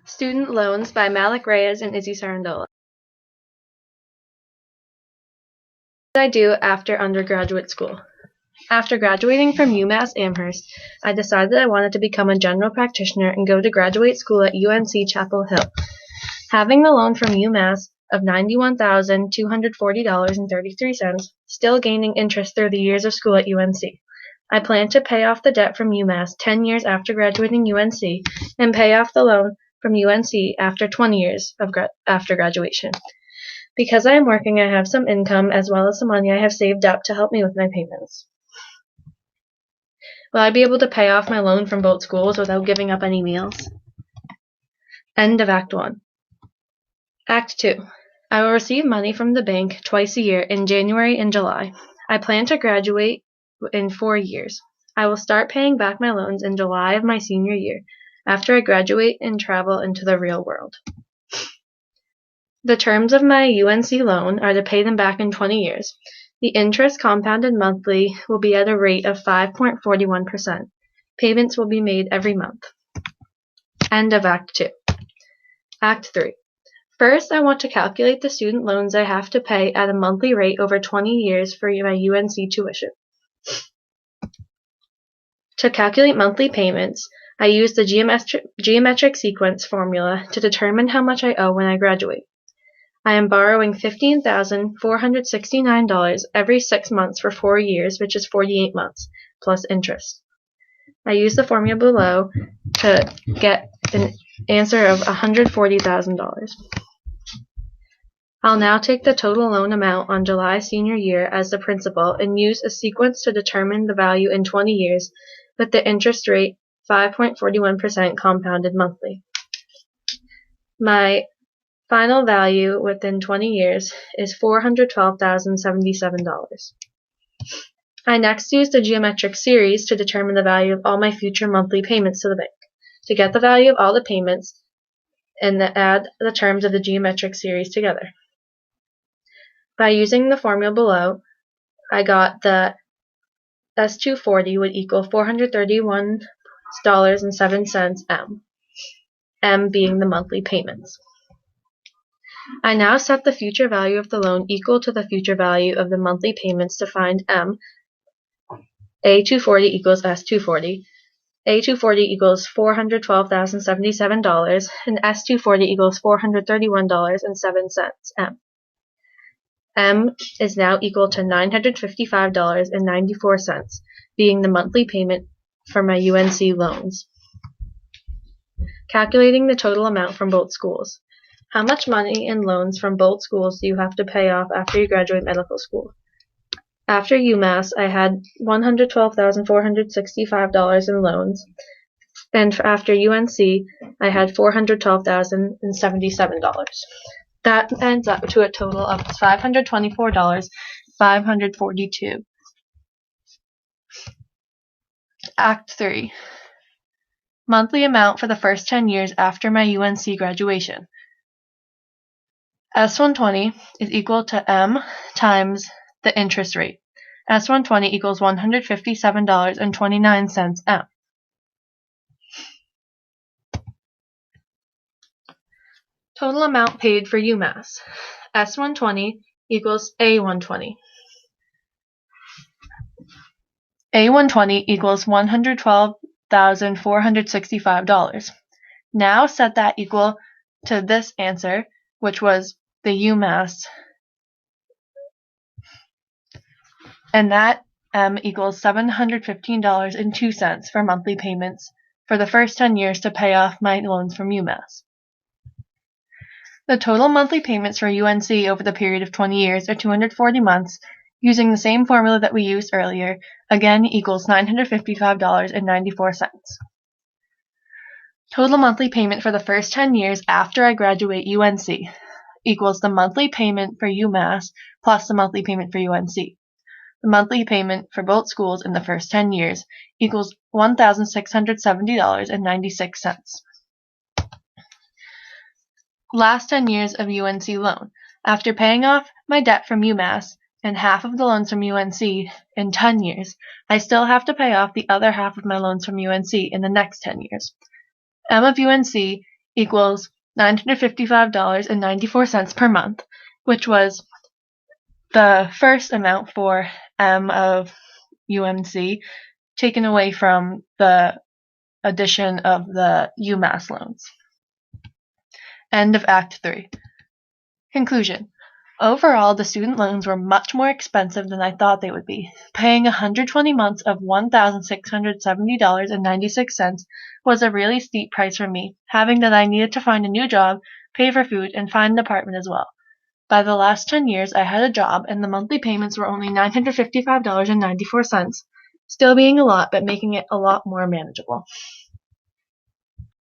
Student Loans by Malik Reyes and Izzy Sarandola. What did I do after undergraduate school? After graduating from UMass Amherst, I decided I wanted to become a general practitioner and go to graduate school at UNC Chapel Hill. Having the loan from UMass of $91,240.33, still gaining interest through the years of school at UNC. I plan to pay off the debt from UMass 10 years after graduating UNC and pay off the loan from UNC after 20 years after graduation. Because I am working, I have some income as well as some money I have saved up to help me with my payments. Will I be able to pay off my loan from both schools without giving up any meals? End of Act 1. Act 2. I will receive money from the bank twice a year in January and July. I plan to graduate in 4 years. I will start paying back my loans in July of my senior year, after I graduate and travel into the real world. The terms of my UNC loan are to pay them back in 20 years. The interest compounded monthly will be at a rate of 5.41%. Payments will be made every month. End of Act 2. Act 3. First, I want to calculate the student loans I have to pay at a monthly rate over 20 years for my UNC tuition. To calculate monthly payments, I use the geometric sequence formula to determine how much I owe when I graduate. I am borrowing $15,469 every 6 months for 4 years, which is 48 months, plus interest. I use the formula below to get an answer of $140,000. I'll now take the total loan amount on July senior year as the principal and use a sequence to determine the value in 20 years with the interest rate 5.41% compounded monthly. My final value within 20 years is $412,077. I next use the geometric series to determine the value of all my future monthly payments to the bank. To get the value of all the payments and add the terms of the geometric series together. By using the formula below, I got the S240 would equal $431.07 M being the monthly payments. I now set the future value of the loan equal to the future value of the monthly payments to find M. A240 equals S240, A240 equals $412,077, and S240 equals $431.07 M. M is now equal to $955.94, being the monthly payment for my UNC loans. Calculating the total amount from both schools. How much money in loans from both schools do you have to pay off after you graduate medical school? After UMass, I had $112,465 in loans, and after UNC, I had $412,077. That ends up to a total of $524,542. Act 3. Monthly amount for the first 10 years after my UNC graduation. S120 is equal to M times the interest rate. S120 equals $157.29 M. Total amount paid for UMass. S120 equals A120. A120 equals $112,465. Now set that equal to this answer, which was the UMass, and that M equals $715.02 for monthly payments for the first 10 years to pay off my loans from UMass. The total monthly payments for UNC over the period of 20 years are 240 months, using the same formula that we used earlier, again equals $955.94. Total monthly payment for the first 10 years after I graduate UNC equals the monthly payment for UMass plus the monthly payment for UNC. The monthly payment for both schools in the first 10 years equals $1,670.96. Last 10 years of UNC loan. After paying off my debt from UMass and half of the loans from UNC in 10 years, I still have to pay off the other half of my loans from UNC in the next 10 years. M of UNC equals $955.94 per month, which was the first amount for M of UMC taken away from the addition of the UMass loans. End of Act 3. Conclusion. Overall, the student loans were much more expensive than I thought they would be. Paying 120 months of $1,670.96 was a really steep price for me, having that I needed to find a new job, pay for food, and find an apartment as well. By the last 10 years, I had a job, and the monthly payments were only $955.94, still being a lot, but making it a lot more manageable.